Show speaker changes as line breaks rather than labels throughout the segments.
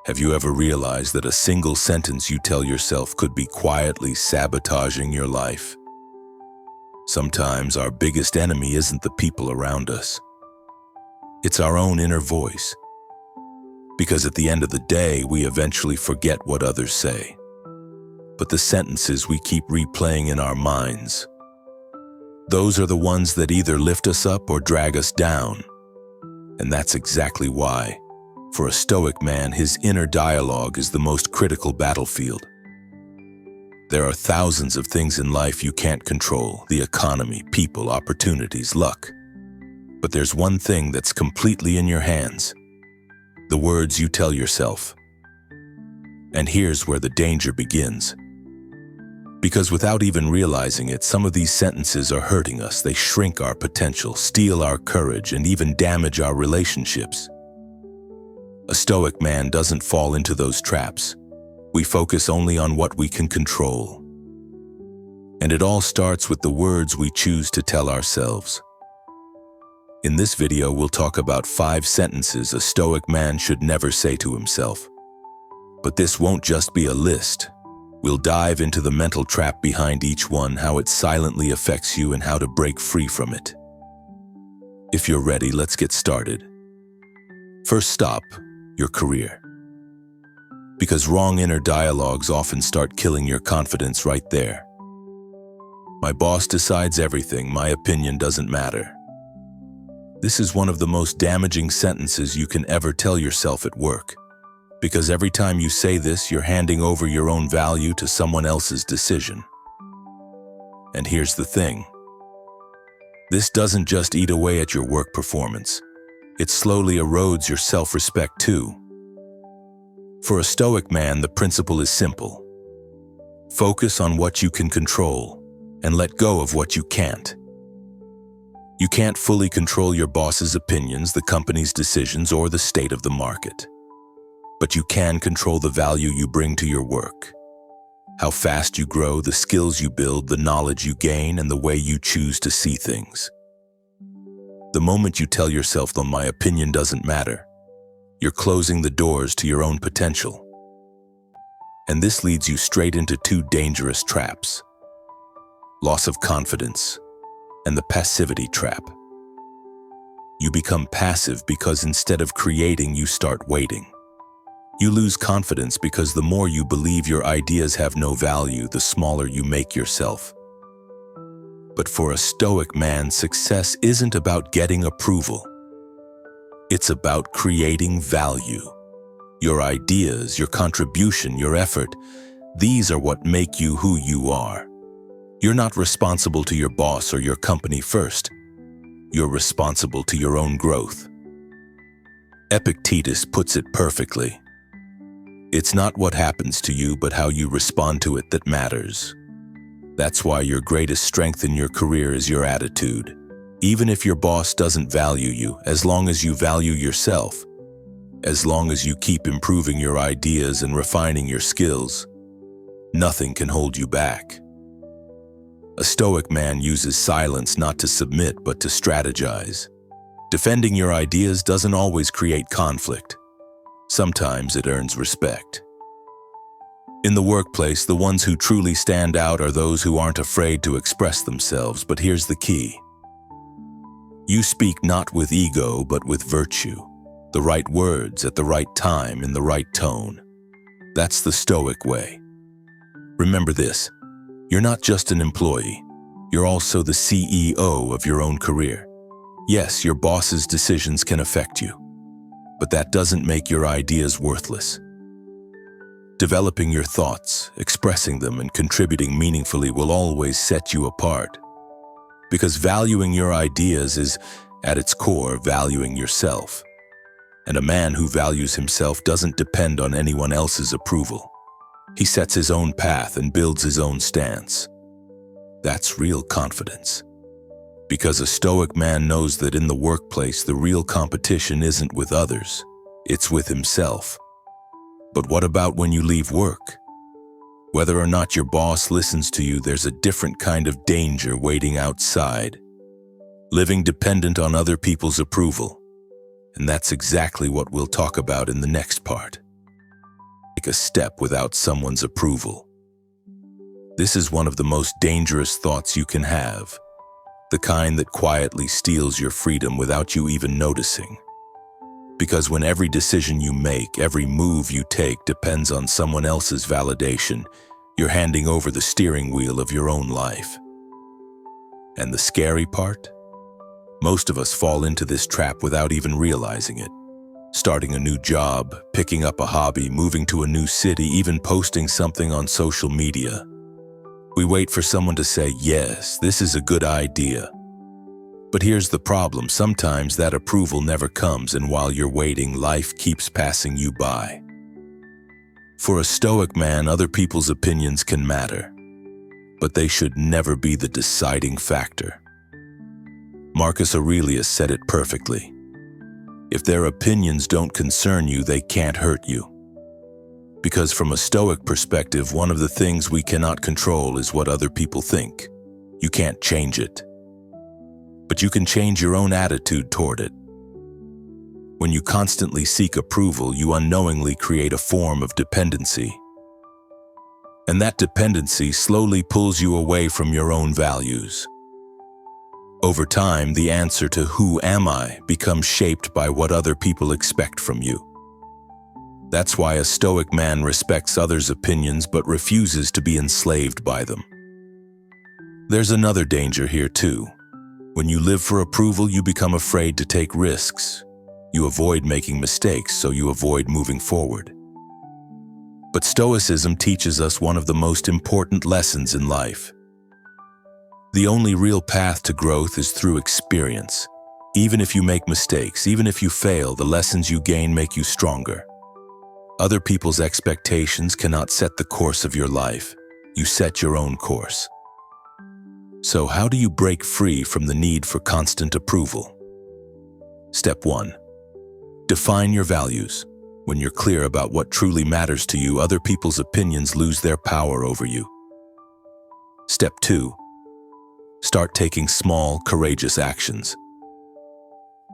Have you ever realized that a single sentence you tell yourself could be quietly sabotaging your life? Sometimes our biggest enemy isn't the people around us. It's our own inner voice. Because at the end of the day, we eventually forget what others say. But the sentences we keep replaying in our minds, those are the ones that either lift us up or drag us down. And that's exactly why, for a Stoic man, his inner dialogue is the most critical battlefield. There are thousands of things in life you can't control: the economy, people, opportunities, luck. But there's one thing that's completely in your hands: the words you tell yourself. And here's where the danger begins. Because without even realizing it, some of these sentences are hurting us. They shrink our potential, steal our courage, and even damage our relationships. A Stoic man doesn't fall into those traps. We focus only on what we can control. And it all starts with the words we choose to tell ourselves. In this video, we'll talk about 5 sentences a Stoic man should never say to himself. But this won't just be a list. We'll dive into the mental trap behind each one, how it silently affects you, and how to break free from it. If you're ready, let's get started. First stop, your career. Because wrong inner dialogues often start killing your confidence right there. My boss decides everything, my opinion doesn't matter. This is one of the most damaging sentences you can ever tell yourself at work. Because every time you say this, you're handing over your own value to someone else's decision. And here's the thing. This doesn't just eat away at your work performance. It slowly erodes your self-respect too. For a Stoic man, the principle is simple. Focus on what you can control and let go of what you can't. You can't fully control your boss's opinions, the company's decisions, or the state of the market. But you can control the value you bring to your work. How fast you grow, the skills you build, the knowledge you gain, and the way you choose to see things. The moment you tell yourself that my opinion doesn't matter, you're closing the doors to your own potential. And this leads you straight into 2 dangerous traps: loss of confidence and the passivity trap. You become passive because instead of creating, you start waiting. You lose confidence because the more you believe your ideas have no value, the smaller you make yourself. But for a Stoic man, success isn't about getting approval. It's about creating value. Your ideas, your contribution, your effort, these are what make you who you are. You're not responsible to your boss or your company first. You're responsible to your own growth. Epictetus puts it perfectly. It's not what happens to you, but how you respond to it that matters. That's why your greatest strength in your career is your attitude. Even if your boss doesn't value you, as long as you value yourself, as long as you keep improving your ideas and refining your skills, nothing can hold you back. A Stoic man uses silence not to submit, but to strategize. Defending your ideas doesn't always create conflict. Sometimes it earns respect. In the workplace, the ones who truly stand out are those who aren't afraid to express themselves. But here's the key. You speak not with ego, but with virtue. The right words at the right time in the right tone. That's the Stoic way. Remember this. You're not just an employee. You're also the CEO of your own career. Yes, your boss's decisions can affect you. But that doesn't make your ideas worthless. Developing your thoughts, expressing them, and contributing meaningfully will always set you apart. Because valuing your ideas is, at its core, valuing yourself. And a man who values himself doesn't depend on anyone else's approval. He sets his own path and builds his own stance. That's real confidence. Because a Stoic man knows that in the workplace, the real competition isn't with others, it's with himself. But what about when you leave work? Whether or not your boss listens to you, there's a different kind of danger waiting outside. Living dependent on other people's approval. And that's exactly what we'll talk about in the next part. take a step without someone's approval. This is one of the most dangerous thoughts you can have, the kind that quietly steals your freedom without you even noticing. Because when every decision you make, every move you take depends on someone else's validation, you're handing over the steering wheel of your own life. And the scary part? Most of us fall into this trap without even realizing it. Starting a new job, picking up a hobby, moving to a new city, even posting something on social media. We wait for someone to say, yes, this is a good idea. But here's the problem, sometimes that approval never comes, and while you're waiting, life keeps passing you by. For a Stoic man, other people's opinions can matter, but they should never be the deciding factor. Marcus Aurelius said it perfectly. If their opinions don't concern you, they can't hurt you. Because from a Stoic perspective, one of the things we cannot control is what other people think. You can't change it. But you can change your own attitude toward it. When you constantly seek approval, you unknowingly create a form of dependency. And that dependency slowly pulls you away from your own values. Over time, the answer to "who am I" becomes shaped by what other people expect from you. That's why a Stoic man respects others' opinions but refuses to be enslaved by them. There's another danger here too. When you live for approval, you become afraid to take risks. You avoid making mistakes, so you avoid moving forward. But Stoicism teaches us one of the most important lessons in life. The only real path to growth is through experience. Even if you make mistakes, even if you fail, the lessons you gain make you stronger. Other people's expectations cannot set the course of your life. You set your own course. So how do you break free from the need for constant approval? Step 1. Define your values. When you're clear about what truly matters to you, other people's opinions lose their power over you. Step 2. Start taking small, courageous actions.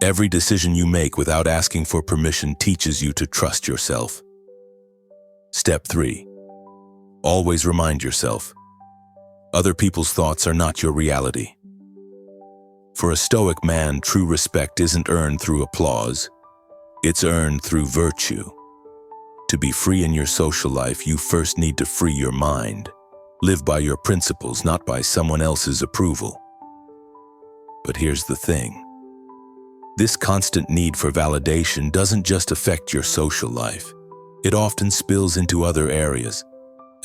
Every decision you make without asking for permission teaches you to trust yourself. Step 3. Always remind yourself, other people's thoughts are not your reality. For a Stoic man, true respect isn't earned through applause, it's earned through virtue. To be free in your social life, you first need to free your mind. Live by your principles, not by someone else's approval. But here's the thing. This constant need for validation doesn't just affect your social life. It often spills into other areas,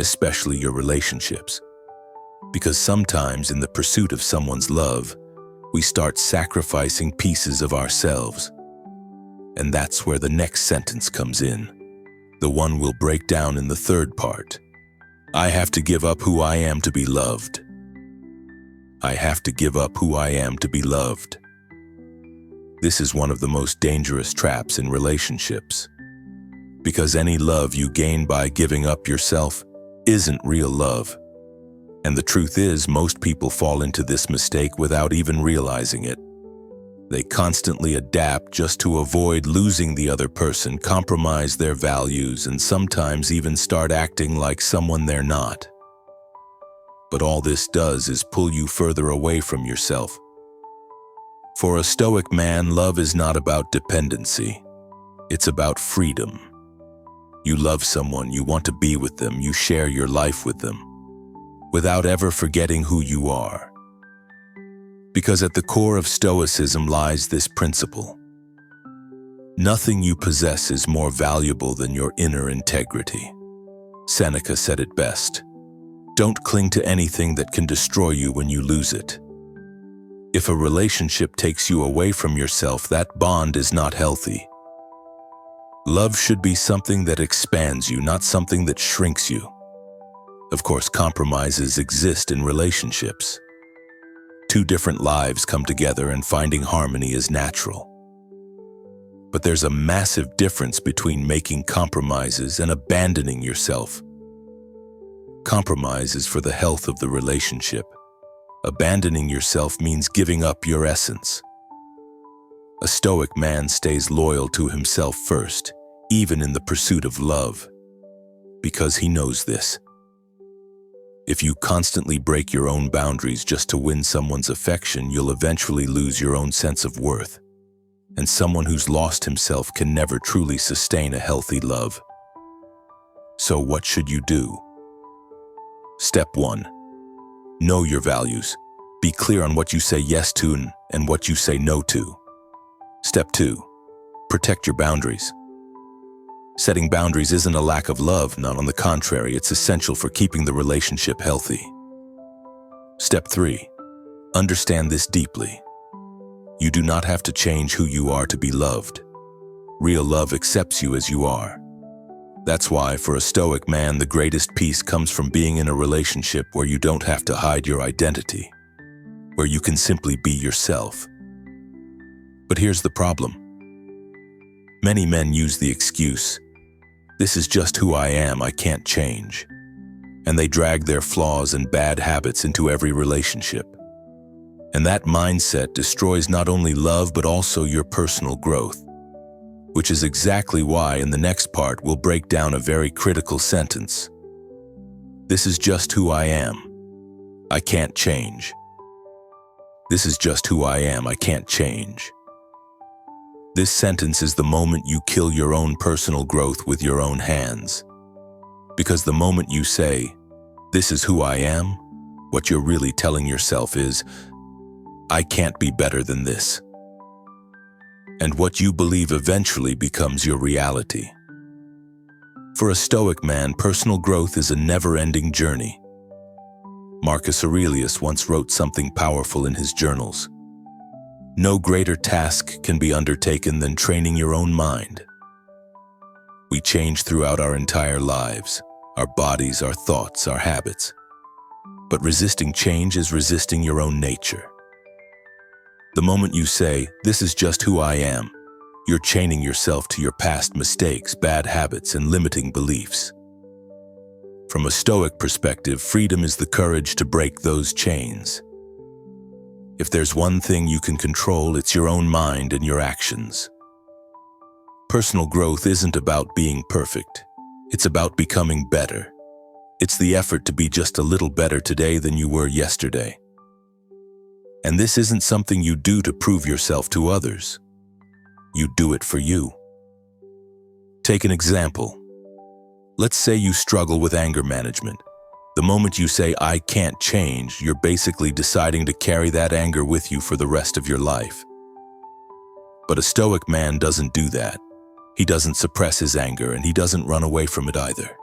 especially your relationships. Because sometimes in the pursuit of someone's love, we start sacrificing pieces of ourselves. And that's where the next sentence comes in. The one we'll break down in the third part. I have to give up who I am to be loved. I have to give up who I am to be loved. This is one of the most dangerous traps in relationships. Because any love you gain by giving up yourself isn't real love. And the truth is, most people fall into this mistake without even realizing it. They constantly adapt just to avoid losing the other person, compromise their values, and sometimes even start acting like someone they're not. But all this does is pull you further away from yourself. For a Stoic man, love is not about dependency. It's about freedom. You love someone, you want to be with them, you share your life with them, without ever forgetting who you are. Because at the core of Stoicism lies this principle. Nothing you possess is more valuable than your inner integrity. Seneca said it best. Don't cling to anything that can destroy you when you lose it. If a relationship takes you away from yourself, that bond is not healthy. Love should be something that expands you, not something that shrinks you. Of course, compromises exist in relationships. Two different lives come together and finding harmony is natural. But there's a massive difference between making compromises and abandoning yourself. Compromise is for the health of the relationship. Abandoning yourself means giving up your essence. A Stoic man stays loyal to himself first, even in the pursuit of love. because he knows this. If you constantly break your own boundaries just to win someone's affection, you'll eventually lose your own sense of worth. And someone who's lost himself can never truly sustain a healthy love. So what should you do? Step 1. Know your values. Be clear on what you say yes to and what you say no to. Step 2. Protect your boundaries. Setting boundaries isn't a lack of love, not on the contrary, it's essential for keeping the relationship healthy. Step 3. Understand this deeply. You do not have to change who you are to be loved. Real love accepts you as you are. That's why, for a Stoic man, the greatest peace comes from being in a relationship where you don't have to hide your identity, where you can simply be yourself. But here's the problem. Many men use the excuse, "This is just who I am, I can't change." And they drag their flaws and bad habits into every relationship. And that mindset destroys not only love but also your personal growth. Which is exactly why in the next part we'll break down a very critical sentence. This is just who I am. I can't change. This is just who I am, I can't change. This sentence is the moment you kill your own personal growth with your own hands. Because the moment you say, "This is who I am," what you're really telling yourself is, "I can't be better than this." And what you believe eventually becomes your reality. For a Stoic man, personal growth is a never-ending journey. Marcus Aurelius once wrote something powerful in his journals. No greater task can be undertaken than training your own mind. We change throughout our entire lives, our bodies, our thoughts, our habits. But resisting change is resisting your own nature. The moment you say, "This is just who I am," you're chaining yourself to your past mistakes, bad habits, and limiting beliefs. From a Stoic perspective, freedom is the courage to break those chains. If there's one thing you can control, it's your own mind and your actions. Personal growth isn't about being perfect. It's about becoming better. It's the effort to be just a little better today than you were yesterday. And this isn't something you do to prove yourself to others. You do it for you. Take an example. Let's say you struggle with anger management. The moment you say, "I can't change," you're basically deciding to carry that anger with you for the rest of your life. But a Stoic man doesn't do that. He doesn't suppress his anger, and he doesn't run away from it either.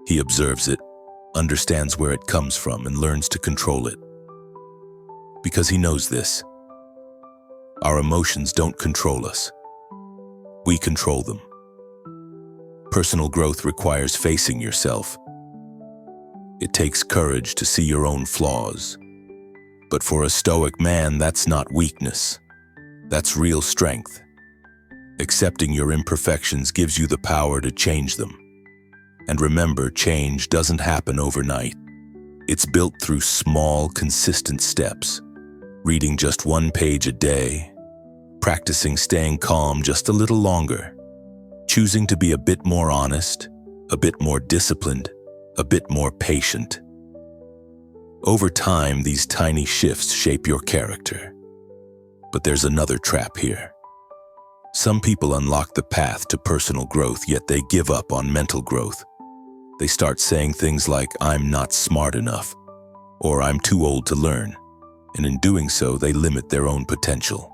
He observes it, understands where it comes from, and learns to control it. Because he knows this. Our emotions don't control us. We control them. Personal growth requires facing yourself. It takes courage to see your own flaws. But for a Stoic man, that's not weakness. That's real strength. Accepting your imperfections gives you the power to change them. And remember, change doesn't happen overnight. It's built through small, consistent steps. Reading just one page a day, practicing staying calm just a little longer, choosing to be a bit more honest, a bit more disciplined, a bit more patient. Over time, these tiny shifts shape your character. But there's another trap here. Some people unlock the path to personal growth, yet they give up on mental growth. They start saying things like, "I'm not smart enough," or "I'm too old to learn," and in doing so, they limit their own potential.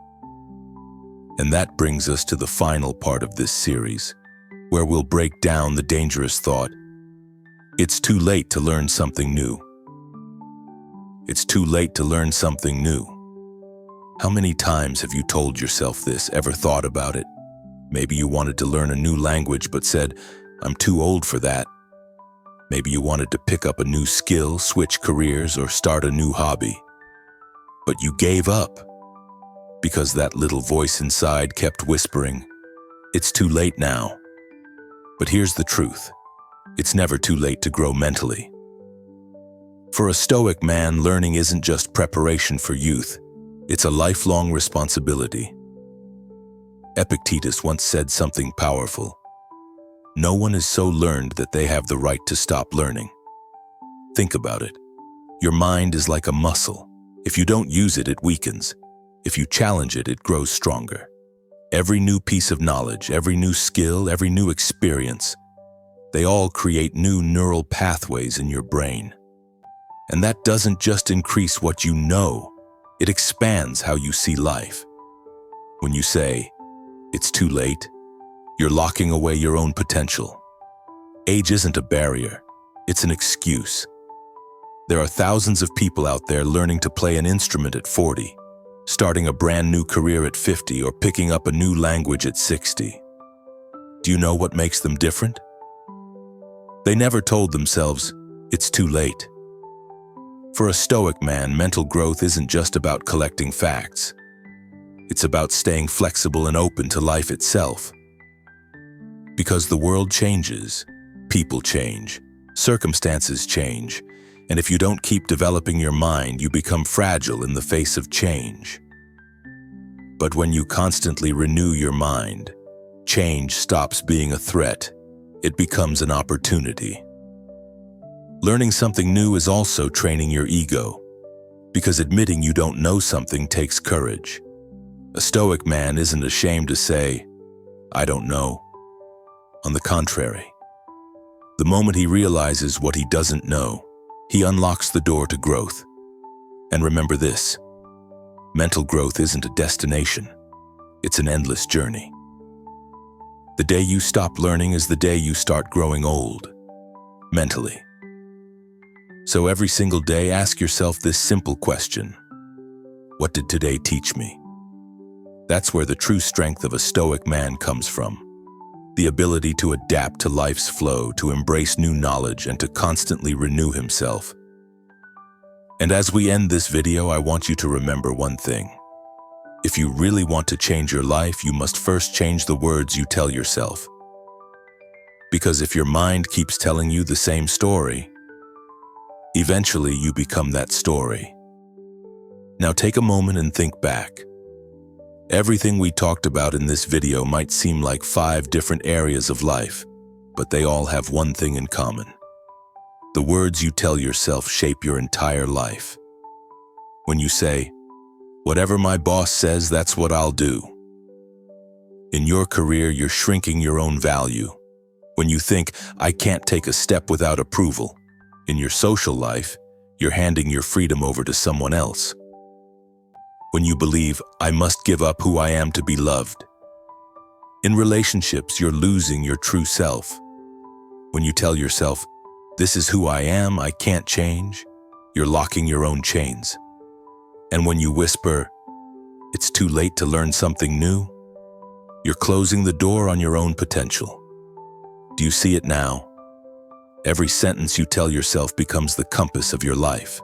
And that brings us to the final part of this series, where we'll break down the dangerous thought, "It's too late to learn something new." It's too late to learn something new. How many times have you told yourself this, ever thought about it? Maybe you wanted to learn a new language but said, "I'm too old for that." Maybe you wanted to pick up a new skill, switch careers, or start a new hobby. But you gave up because that little voice inside kept whispering, "It's too late now." But here's the truth. It's never too late to grow mentally. For a Stoic man, learning isn't just preparation for youth. It's a lifelong responsibility. Epictetus once said something powerful. No one is so learned that they have the right to stop learning. Think about it. Your mind is like a muscle. If you don't use it, it weakens. If you challenge it, it grows stronger. Every new piece of knowledge, every new skill, every new experience, they all create new neural pathways in your brain. And that doesn't just increase what you know, it expands how you see life. When you say, "It's too late," you're locking away your own potential. Age isn't a barrier, it's an excuse. There are thousands of people out there learning to play an instrument at 40, starting a brand new career at 50, or picking up a new language at 60. Do you know what makes them different? They never told themselves, "It's too late." For a Stoic man, mental growth isn't just about collecting facts. It's about staying flexible and open to life itself. Because the world changes, people change, circumstances change, and if you don't keep developing your mind, you become fragile in the face of change. But when you constantly renew your mind, change stops being a threat. It becomes an opportunity. Learning something new is also training your ego, because admitting you don't know something takes courage. A Stoic man isn't ashamed to say, "I don't know." On the contrary, the moment he realizes what he doesn't know, he unlocks the door to growth. And remember this, mental growth isn't a destination, it's an endless journey. The day you stop learning is the day you start growing old, mentally. So every single day, ask yourself this simple question: what did today teach me? That's where the true strength of a Stoic man comes from. The ability to adapt to life's flow, to embrace new knowledge, and to constantly renew himself. And as we end this video, I want you to remember one thing. If you really want to change your life, you must first change the words you tell yourself. Because if your mind keeps telling you the same story, eventually you become that story. Now take a moment and think back. Everything we talked about in this video might seem like 5 different areas of life, but they all have one thing in common. The words you tell yourself shape your entire life. When you say, "Whatever my boss says, that's what I'll do." In your career, you're shrinking your own value. When you think, "I can't take a step without approval," in your social life, you're handing your freedom over to someone else. When you believe, "I must give up who I am to be loved." In relationships, you're losing your true self. When you tell yourself, "This is who I am, I can't change," you're locking your own chains. And when you whisper, "It's too late to learn something new," you're closing the door on your own potential. Do you see it now? Every sentence you tell yourself becomes the compass of your life.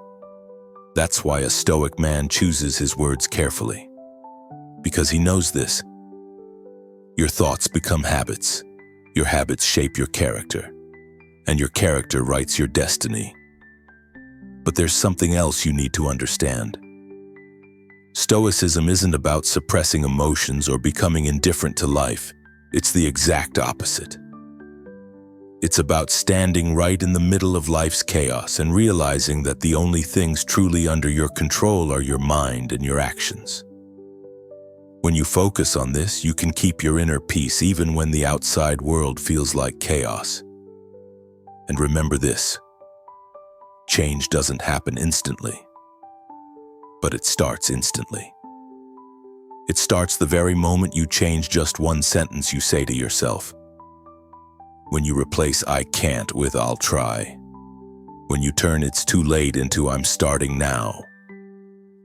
That's why a Stoic man chooses his words carefully. Because he knows this. Your thoughts become habits. Your habits shape your character. And your character writes your destiny. But there's something else you need to understand. Stoicism isn't about suppressing emotions or becoming indifferent to life. It's the exact opposite. It's about standing right in the middle of life's chaos and realizing that the only things truly under your control are your mind and your actions. When you focus on this, you can keep your inner peace even when the outside world feels like chaos. And remember this, change doesn't happen instantly, but it starts instantly. It starts the very moment you change just one sentence you say to yourself. When you replace "I can't" with "I'll try." When you turn "it's too late" into "I'm starting now."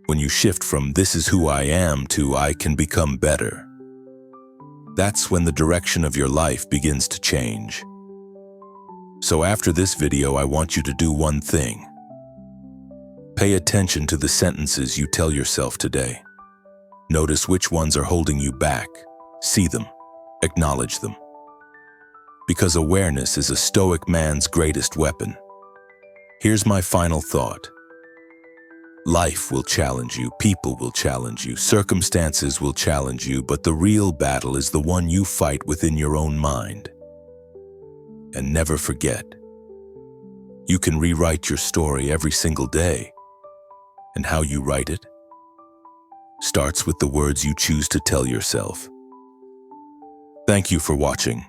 When you shift from "this is who I am" to "I can become better." That's when the direction of your life begins to change. So after this video, I want you to do one thing. Pay attention to the sentences you tell yourself today. Notice which ones are holding you back. See them. Acknowledge them. Because awareness is a Stoic man's greatest weapon. Here's my final thought. Life will challenge you, people will challenge you, circumstances will challenge you, but the real battle is the one you fight within your own mind. And never forget, you can rewrite your story every single day. And how you write it starts with the words you choose to tell yourself. Thank you for watching.